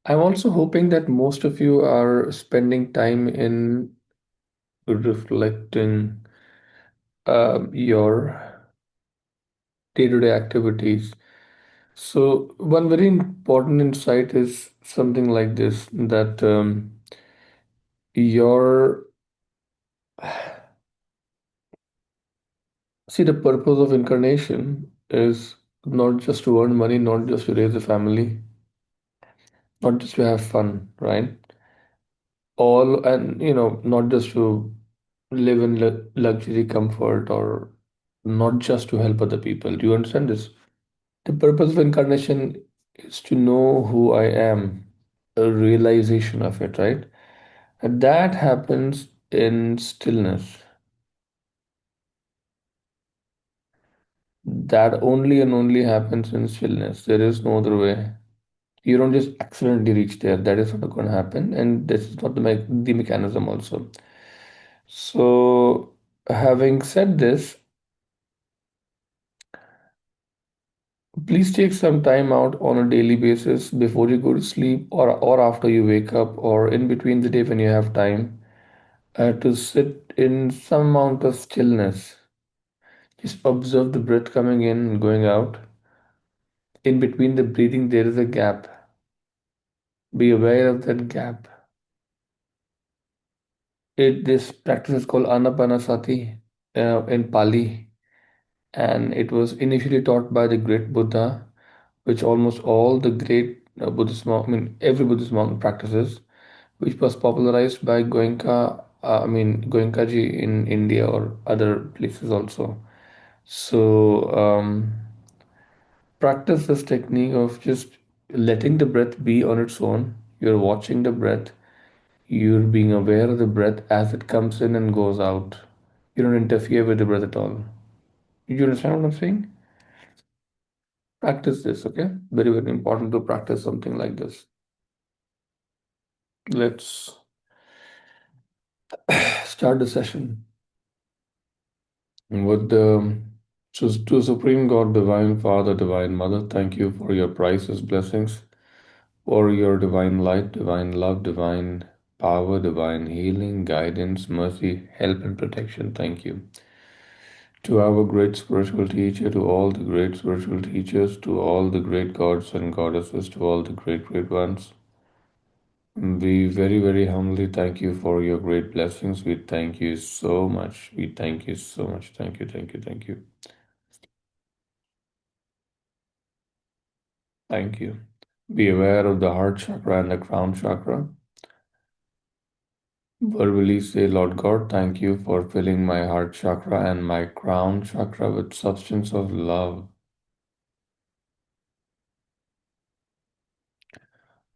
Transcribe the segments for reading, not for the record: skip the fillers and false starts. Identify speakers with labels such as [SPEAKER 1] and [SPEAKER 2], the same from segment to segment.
[SPEAKER 1] I'm also hoping that most of you are spending time in reflecting your day-to-day activities. So, one very important insight is something like this that your see, the purpose of incarnation is not just to earn money, not just to raise a family, not just to have fun, right? All and not just to live in luxury comfort or not just to help other people. Do you understand this? The purpose of incarnation is to know who I am, a realization of it, right? And that happens in stillness. That only and only happens in stillness. There is no other way. You don't just accidentally reach there. That is not going to happen, and this is not the mechanism also. So, having said this, please take some time out on a daily basis before you go to sleep or after you wake up or in between the day when you have time to sit in some amount of stillness. Just observe the breath coming in and going out. In between the breathing, there is a gap. Be aware of that gap. This practice is called Anapanasati in Pali, and it was initially taught by the great Buddha, which almost all the great Buddhist monk, I mean, every Buddhist monk practices, which was popularized by Goenkaji in India or other places also. So, practice this technique of just letting the breath be on its own. You're watching the breath, you're being aware of the breath as it comes in and goes out. You don't interfere with the breath at all. You understand what I'm saying? Practice this, okay? Very, very important to practice something like this. Let's start the session with the to Supreme God, Divine Father, Divine Mother. Thank you for your priceless blessings, for your divine light, divine love, divine power, divine healing, guidance, mercy, help, and protection. Thank you. To our great spiritual teacher, to all the great spiritual teachers, to all the great gods and goddesses, to all the great great ones. We very, very humbly thank you for your great blessings. We thank you so much. We thank you so much. Thank you, thank you, thank you. Thank you. Be aware of the heart chakra and the crown chakra. Verbally say, Lord God, thank you for filling my heart chakra and my crown chakra with substance of love.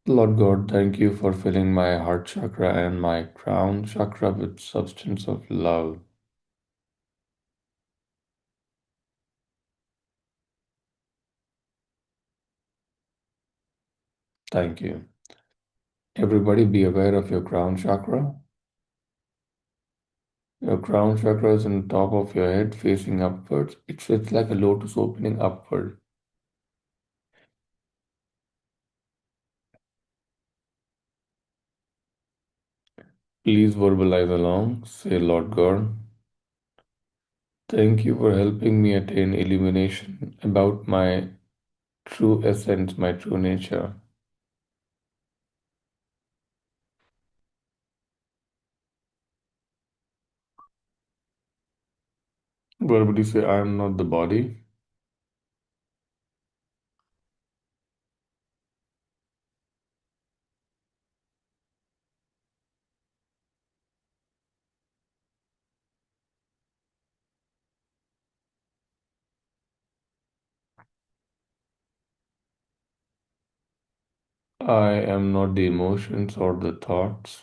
[SPEAKER 1] Lord God, thank you for filling my heart chakra and my crown chakra with substance of love. Thank you. Everybody be aware of your crown chakra. Your crown chakra is on top of your head facing upwards. It's like a lotus opening upward. Please verbalize along. Say, Lord God, thank you for helping me attain illumination about my true essence, my true nature. Verbally say, I am not the body. I am not the emotions or the thoughts.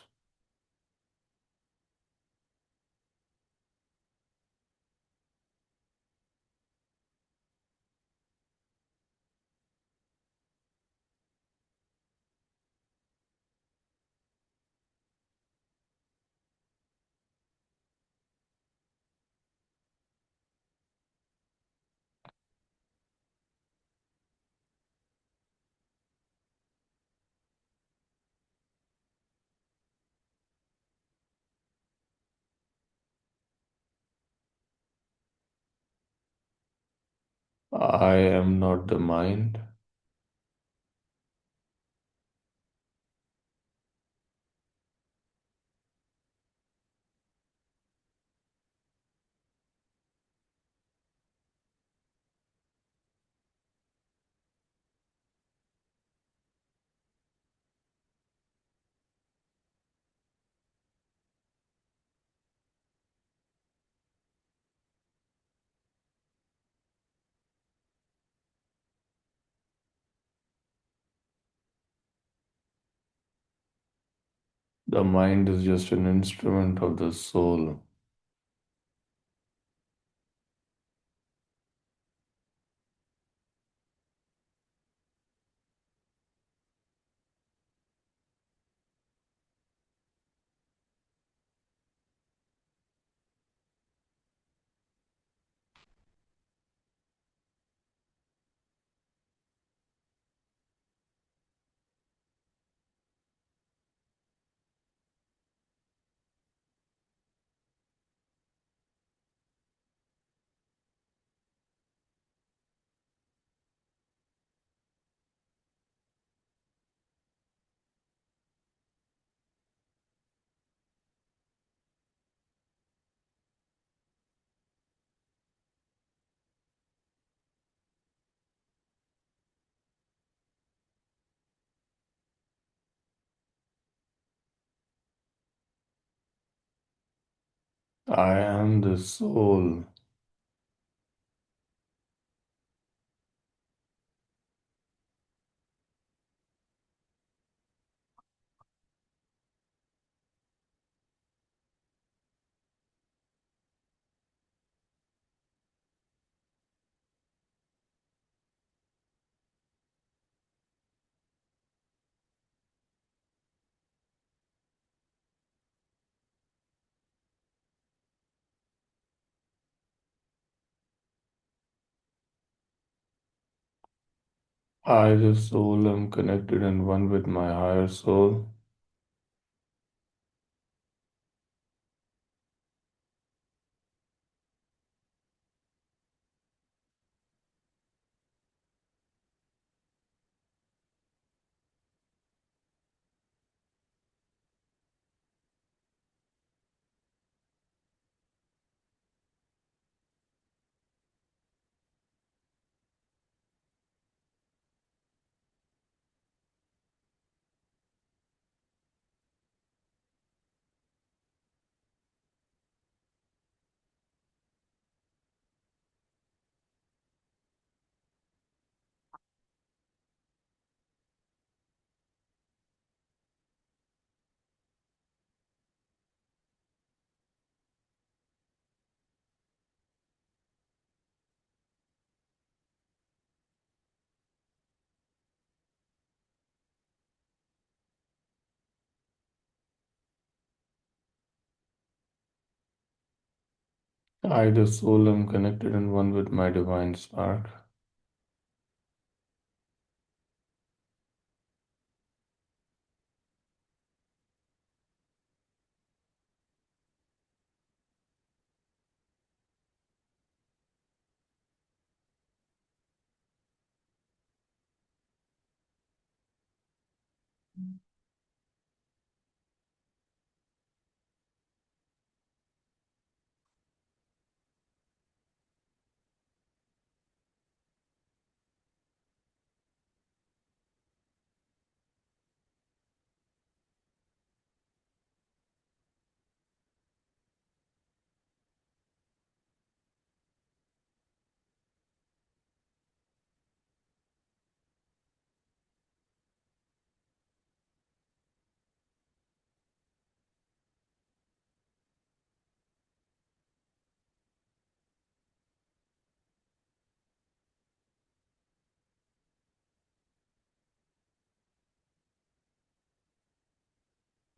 [SPEAKER 1] I am not the mind. The mind is just an instrument of the soul. I am the soul. I, the soul, am connected and one with my higher soul. I, the soul, am connected and one with my divine spark.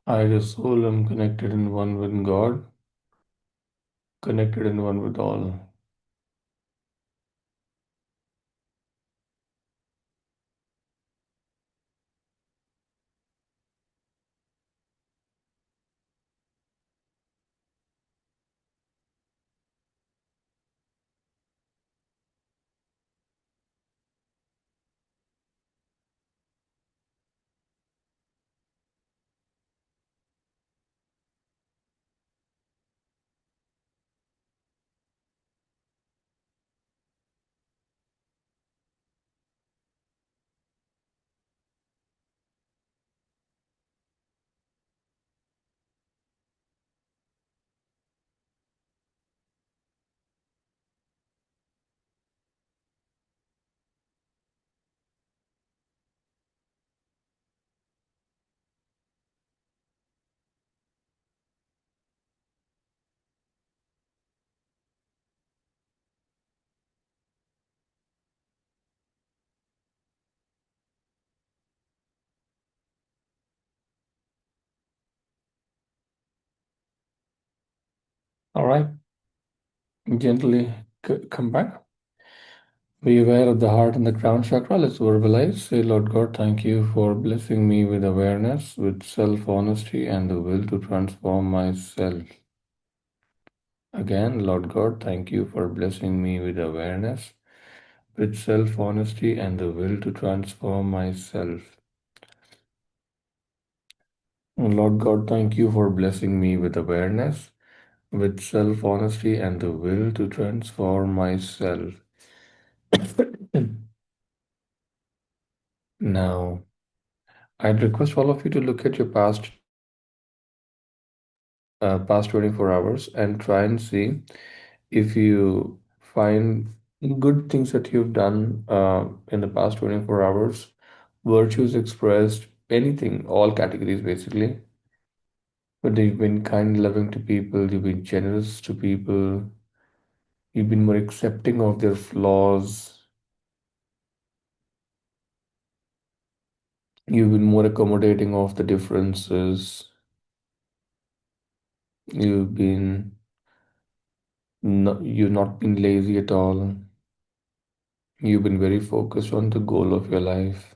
[SPEAKER 1] I, the soul, am connected and one with God, connected and one with all. All right, gently come back. Be aware of the heart and the crown chakra. Let's verbalize. Say, Lord God, thank you for blessing me with awareness, with self honesty, and the will to transform myself. Again, Lord God, thank you for blessing me with awareness, with self honesty, and the will to transform myself. Lord God, thank you for blessing me with awareness, with self honesty, and the will to transform myself. Now, I'd request all of you to look at your past 24 hours and try and see if you find good things that you've done in the past 24 hours, virtues expressed, anything, all categories basically. Whether you've been kind, loving to people, you've been generous to people, you've been more accepting of their flaws, you've been more accommodating of the differences, you've not been lazy at all, you've been very focused on the goal of your life.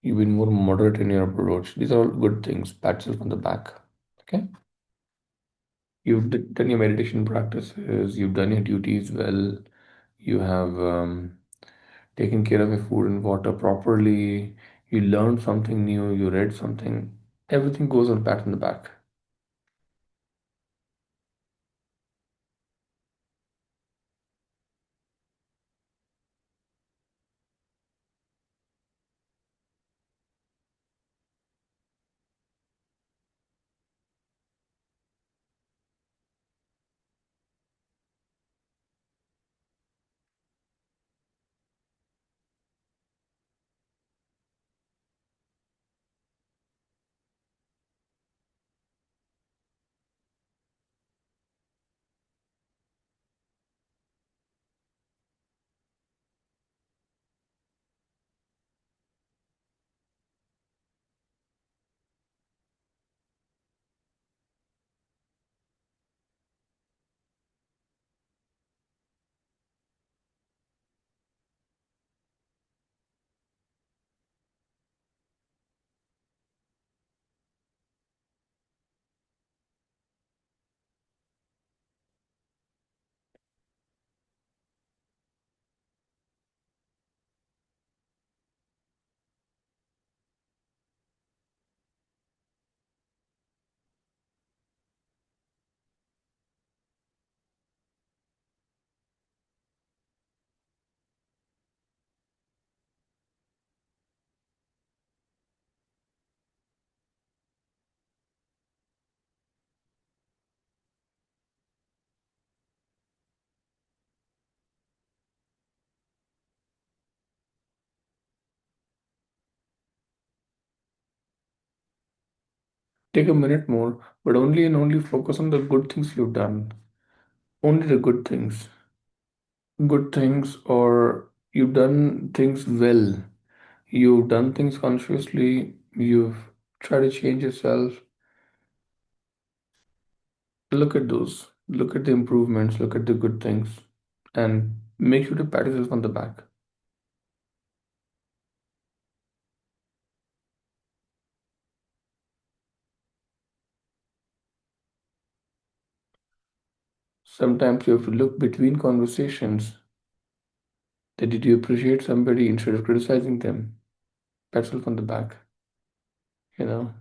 [SPEAKER 1] You've been more moderate in your approach. These are all good things. Pat yourself on the back. Okay? Done your meditation practices. You've done your duties well. You have taken care of your food and water properly. You learned something new. You read something. Everything goes on pat on the back. Take a minute more, but only and only focus on the good things you've done. Only the good things. Good things, or you've done things well. You've done things consciously. You've tried to change yourself. Look at those. Look at the improvements. Look at the good things. And make sure to pat yourself on the back. Sometimes you have to look between conversations. That did you appreciate somebody instead of criticizing them? Pat yourself on the back. You know.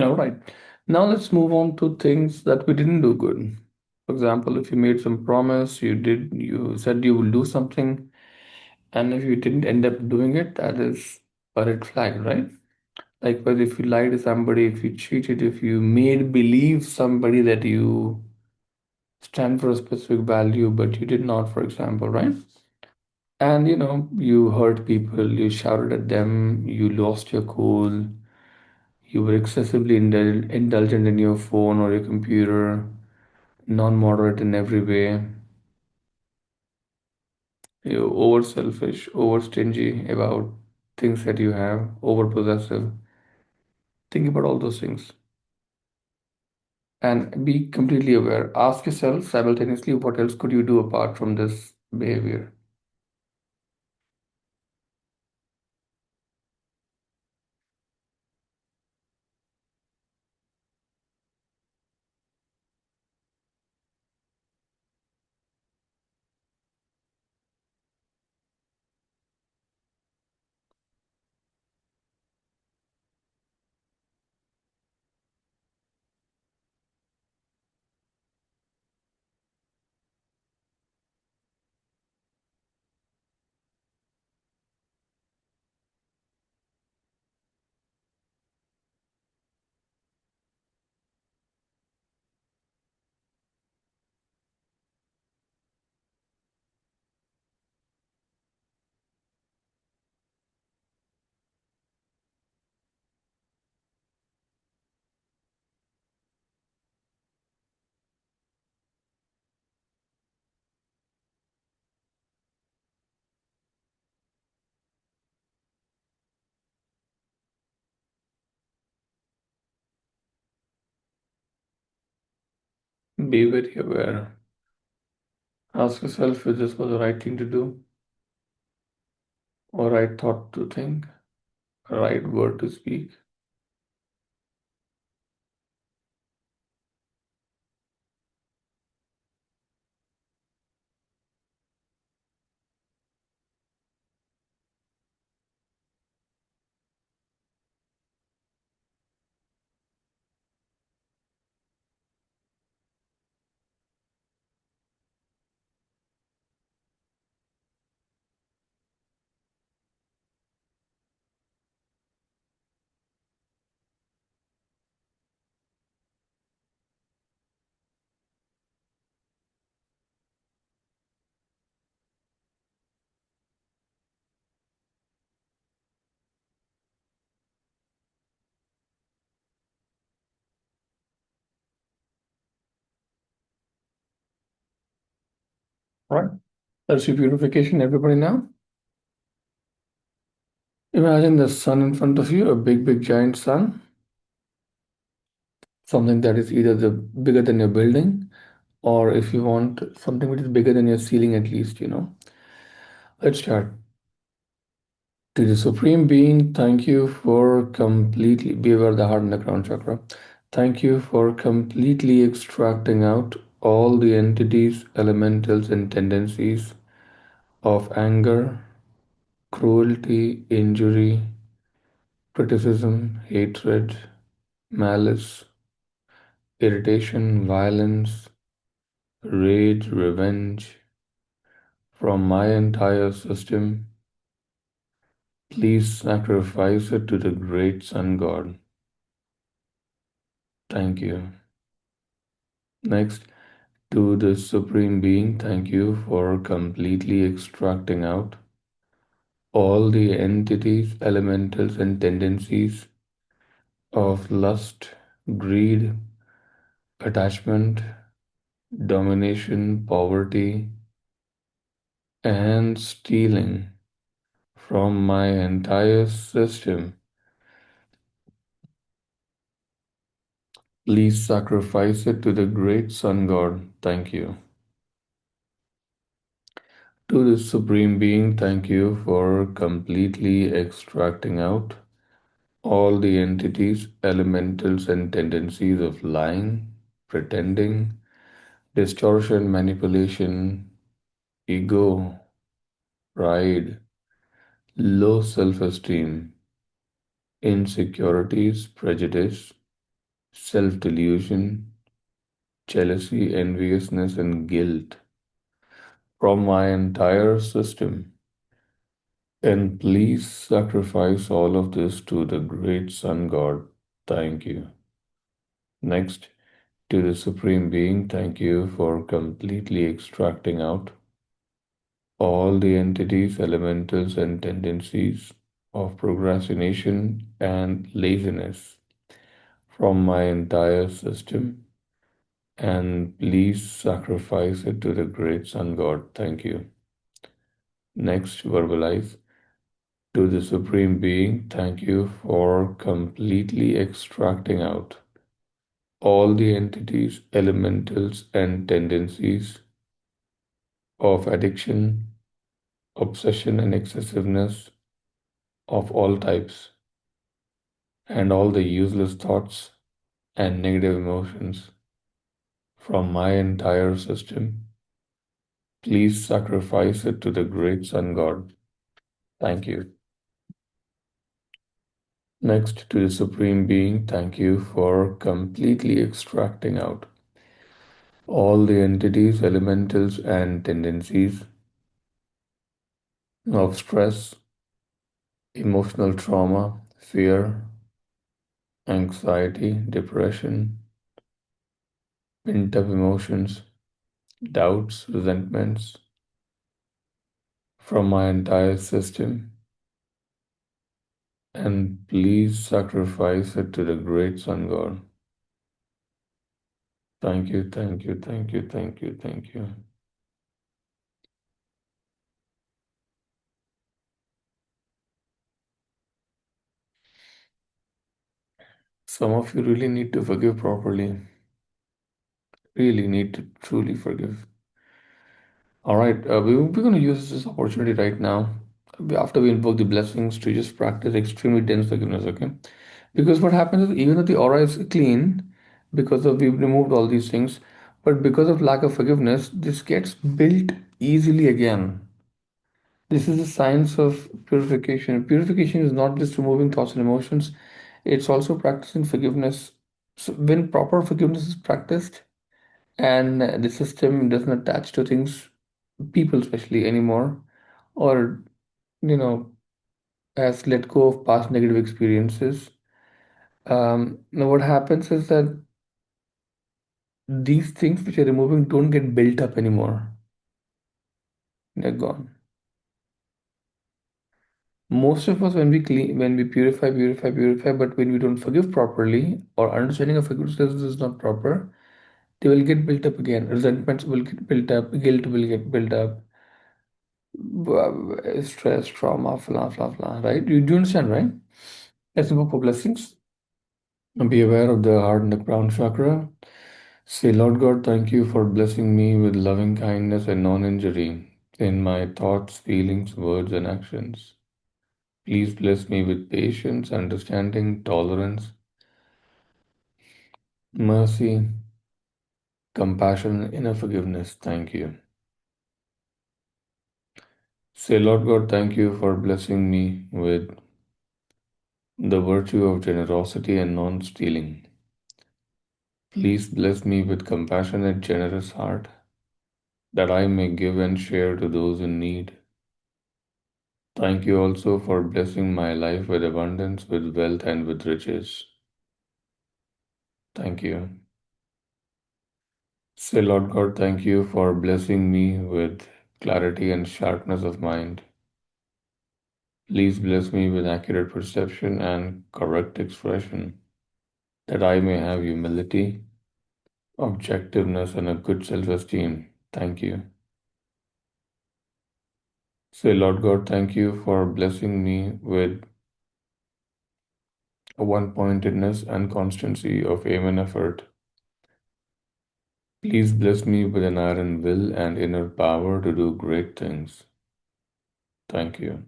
[SPEAKER 1] All right. Now let's move on to things that we didn't do good. For example, if you made some promise, you said you will do something, and if you didn't end up doing it, that is a red flag, right? Likewise, if you lied to somebody, if you cheated, if you made believe somebody that you stand for a specific value, but you did not, for example, right? And you hurt people, you shouted at them, you lost your cool, you were excessively indulgent in your phone or your computer, non moderate in every way, you're over selfish, over stingy about things that you have, over possessive. Think about all those things and be completely aware. Ask yourself simultaneously, what else could you do apart from this behavior? Be very aware. Ask yourself if this was the right thing to do, or right thought to think, right word to speak. Right? That's your purification, everybody now. Imagine the sun in front of you, a big, big, giant sun, something that is either the bigger than your building, or if you want something which is bigger than your ceiling at least. Let's start. To the Supreme Being, thank you for completely, be aware of the heart and the crown chakra. Thank you for completely extracting out all the entities, elementals, and tendencies of anger, cruelty, injury, criticism, hatred, malice, irritation, violence, rage, revenge from my entire system. Please sacrifice it to the great Sun God. Thank you. Next, to the Supreme Being, thank you for completely extracting out all the entities, elementals, and tendencies of lust, greed, attachment, domination, poverty, and stealing from my entire system. Please sacrifice it to the great Sun God. Thank you. To the Supreme Being, thank you for completely extracting out all the entities, elementals, and tendencies of lying, pretending, distortion, manipulation, ego, pride, low self esteem, insecurities, prejudice, self-delusion, jealousy, enviousness, and guilt from my entire system. And please sacrifice all of this to the great Sun God. Thank you. Next, to the Supreme Being, thank you for completely extracting out all the entities, elementals, and tendencies of procrastination and laziness from my entire system. And please sacrifice it to the great Sun God. Thank you. Next, verbalize. To the Supreme Being, thank you for completely extracting out all the entities, elementals, and tendencies of addiction, obsession, and excessiveness of all types, and all the useless thoughts and negative emotions from my entire system. Please sacrifice it to the great Sun God. Thank you. Next, to the Supreme Being, thank you for completely extracting out all the entities, elementals, and tendencies of stress, emotional trauma, fear, anxiety, depression, pent up emotions, doubts, resentments from my entire system. And please sacrifice it to the great Sun God. Thank you, thank you, thank you, thank you, thank you. Some of you really need to forgive properly. Really need to truly forgive. All right, we're going to use this opportunity right now after we invoke the blessings to just practice extremely dense forgiveness, okay? Because what happens is even though the aura is clean, because of we've removed all these things, but because of lack of forgiveness, this gets built easily again. This is the science of purification. Purification is not just removing thoughts and emotions, it's also practicing forgiveness. So when proper forgiveness is practiced and the system doesn't attach to things, people especially anymore, or has let go of past negative experiences, now what happens is that these things which are removing don't get built up anymore. They're gone. Most of us, when we clean, when we purify, but when we don't forgive properly, or understanding of forgiveness is not proper, they will get built up again. Resentments will get built up, guilt will get built up, stress, trauma, right? You do understand, right? Let's move for blessings. Be aware of the heart and the crown chakra. Say, Lord God, thank you for blessing me with loving kindness and non-injury in my thoughts, feelings, words, and actions. Please bless me with patience, understanding, tolerance, mercy, compassion, and inner forgiveness. Thank you. Say, Lord God, thank you for blessing me with the virtue of generosity and non-stealing. Please bless me with compassionate, generous heart, that I may give and share to those in need. Thank you also for blessing my life with abundance, with wealth, and with riches. Thank you. Say, Lord God, thank you for blessing me with clarity and sharpness of mind. Please bless me with accurate perception and correct expression, that I may have humility, objectiveness, and a good self-esteem. Thank you. Say, Lord God, thank you for blessing me with a one-pointedness and constancy of aim and effort. Please bless me with an iron will and inner power to do great things. Thank you.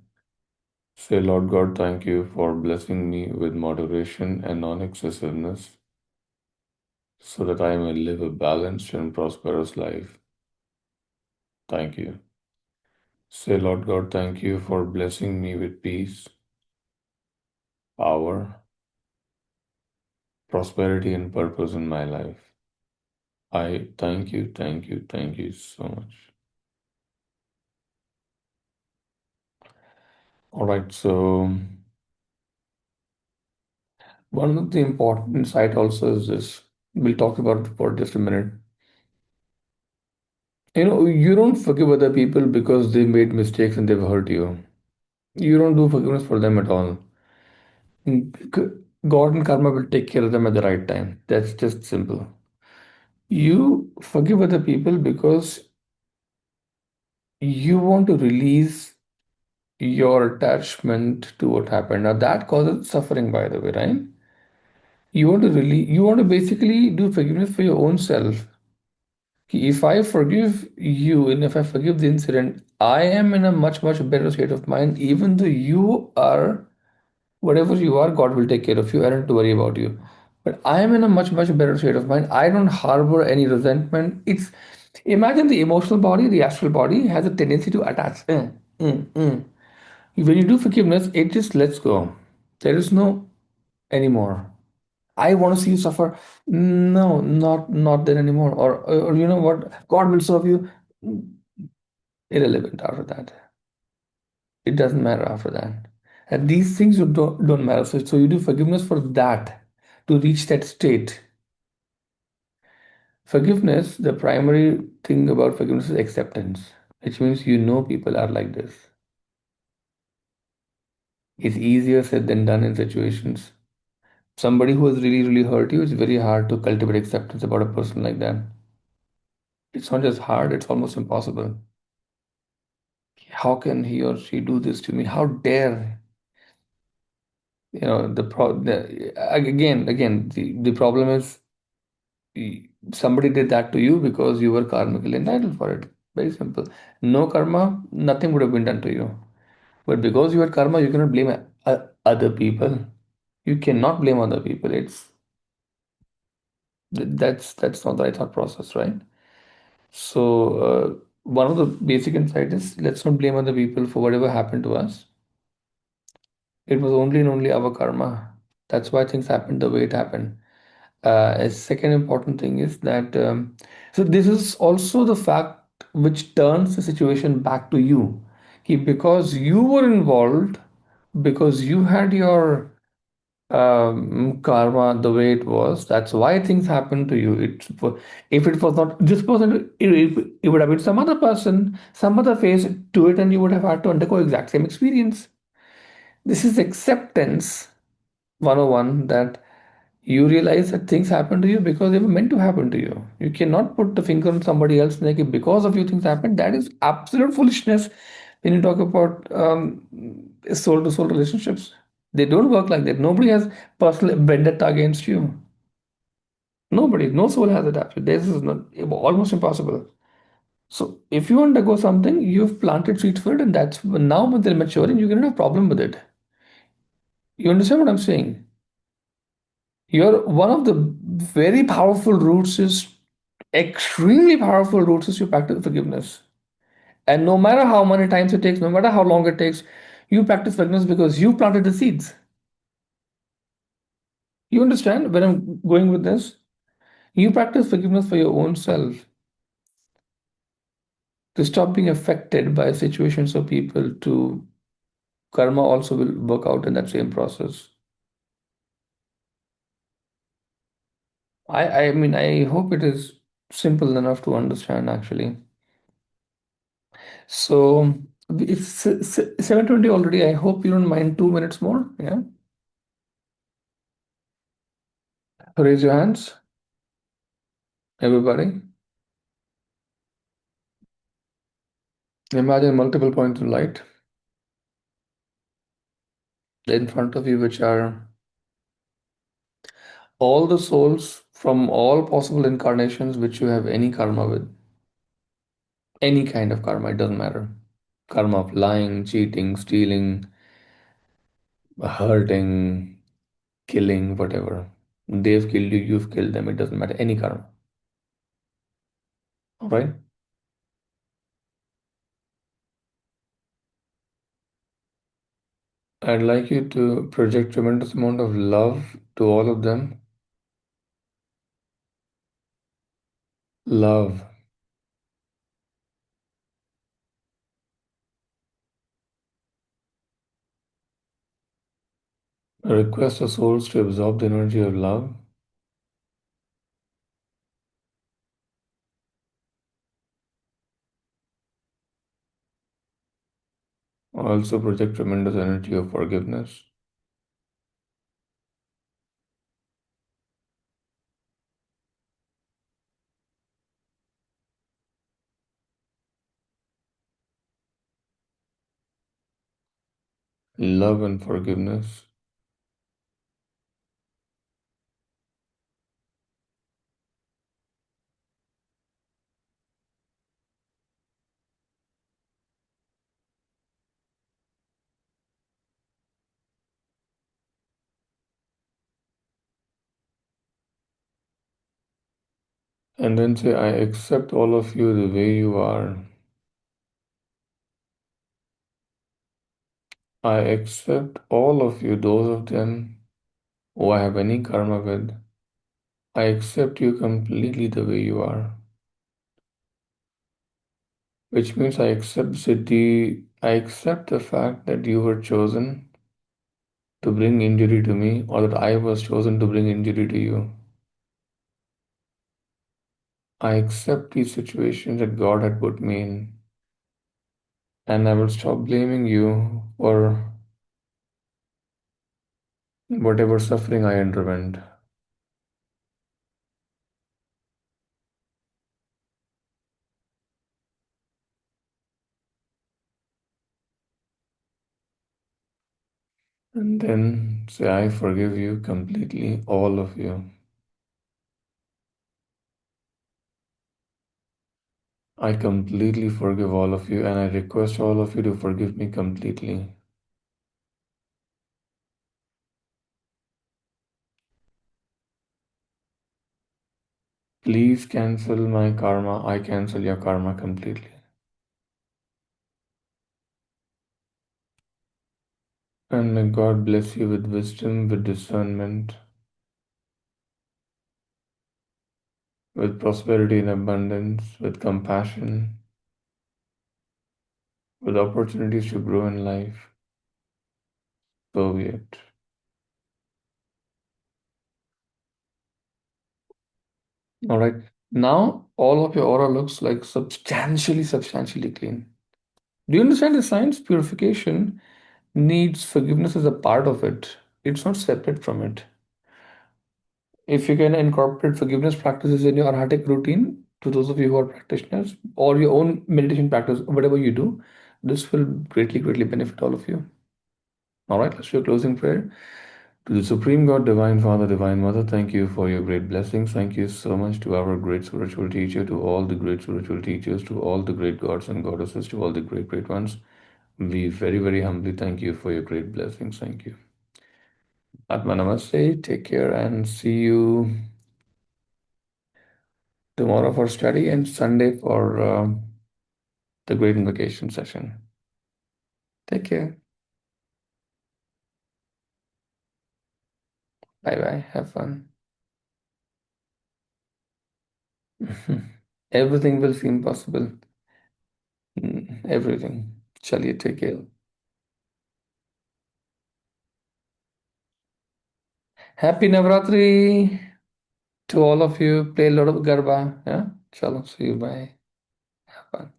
[SPEAKER 1] Say, Lord God, thank you for blessing me with moderation and non-excessiveness, so that I may live a balanced and prosperous life. Thank you. Say, Lord God, thank you for blessing me with peace, power, prosperity and purpose in my life. I thank you so much. All right, so one of the important insight also is this. We'll talk about it for just a minute. You don't forgive other people because they made mistakes and they've hurt you. You don't do forgiveness for them at all. God and karma will take care of them at the right time. That's just simple. You forgive other people because you want to release your attachment to what happened. Now that causes suffering, by the way, right? You want to basically do forgiveness for your own self. If I forgive you and if I forgive the incident, I am in a much, much better state of mind, even though you are whatever you are, God will take care of you. I don't have to worry about you. But I am in a much, much better state of mind. I don't harbor any resentment. It's imagine the emotional body, the astral body has a tendency to attach. When you do forgiveness, it just lets go. There is no anymore. I want to see you suffer. No, not then anymore. Or you know what? God will serve you. Irrelevant after that. It doesn't matter after that. And these things you don't matter. So you do forgiveness for that to reach that state. Forgiveness, the primary thing about forgiveness is acceptance, which means people are like this. It's easier said than done in situations. Somebody who has really, really hurt you, it's very hard to cultivate acceptance about a person like that. It's not just hard, it's almost impossible. How can he or she do this to me? How dare? The problem is somebody did that to you because you were karmically entitled for it. Very simple. No karma, nothing would have been done to you. But because you had karma, you cannot blame other people. You cannot blame other people. That's not the right thought process, right? So one of the basic insight is let's not blame other people for whatever happened to us. It was only and only our karma. That's why things happened the way it happened. A second important thing is that so this is also the fact which turns the situation back to you. Because you were involved, because you had your karma the way it was, that's why things happened to you. If it was not this person, it would have been some other person, some other face to it, and you would have had to undergo exact same experience. This is acceptance 101, that you realize that things happen to you because they were meant to happen to you. You cannot put the finger on somebody else and like because of you things happen. That is absolute foolishness when you talk about soul to soul relationships. They don't work like that. Nobody has personal vendetta against you. Nobody, no soul has it actually. This is not almost impossible. So if you undergo something, you've planted seeds for it, and that's now when they're maturing, you're gonna have a problem with it. You understand what I'm saying? You're one of the very powerful roots is extremely powerful roots is you practice forgiveness. And no matter how many times it takes, no matter how long it takes, you practice forgiveness because you planted the seeds. You understand where I'm going with this? You practice forgiveness for your own self to stop being affected by situations of people, to karma also will work out in that same process. I mean, I hope it is simple enough to understand actually. So it's 7:20 already. I hope you don't mind 2 minutes more. Yeah. Raise your hands, everybody. Imagine multiple points of light in front of you, which are all the souls from all possible incarnations which you have any karma with. Any kind of karma, it doesn't matter. Karma of lying, cheating, stealing, hurting, killing, whatever. They've killed you, you've killed them. It doesn't matter. Any karma. All right. I'd like you to project tremendous amount of love to all of them. love. I request the souls to absorb the energy of love. I also project tremendous energy of forgiveness. Love and forgiveness. And then say, I accept all of you the way you are. I accept all of you, those of them who I have any karma with. I accept you completely the way you are. Which means I accept I accept the fact that you were chosen to bring injury to me, or that I was chosen to bring injury to you. I accept these situations that God had put me in, and I will stop blaming you for whatever suffering I underwent. And then say, I forgive you completely, all of you. I completely forgive all of you, and I request all of you to forgive me completely. Please cancel my karma. I cancel your karma completely. And may God bless you with wisdom, with discernment, with prosperity and abundance, with compassion, with opportunities to grow in life. So be it. All right. Now, all of your aura looks like substantially clean. Do you understand the science? Purification needs forgiveness as a part of it. It's not separate from it. If you can incorporate forgiveness practices in your arhatic routine, to those of you who are practitioners, or your own meditation practice, whatever you do, this will greatly benefit all of you. All right, let's do a closing prayer. To the Supreme God, Divine Father, Divine Mother, thank you for your great blessings. Thank you so much to our great spiritual teacher, to all the great spiritual teachers, to all the great gods and goddesses, to all the great ones. We very humbly thank you for your great blessings. Thank you. Atma Namaste. Take care and see you tomorrow for study and Sunday for the great invocation session. Take care. Bye bye. Have fun. Everything will seem possible. Everything. Chaliye, take care. Happy Navratri to all of you. Play a lot of Garba. Yeah. Chalo. See you. Bye. Have fun.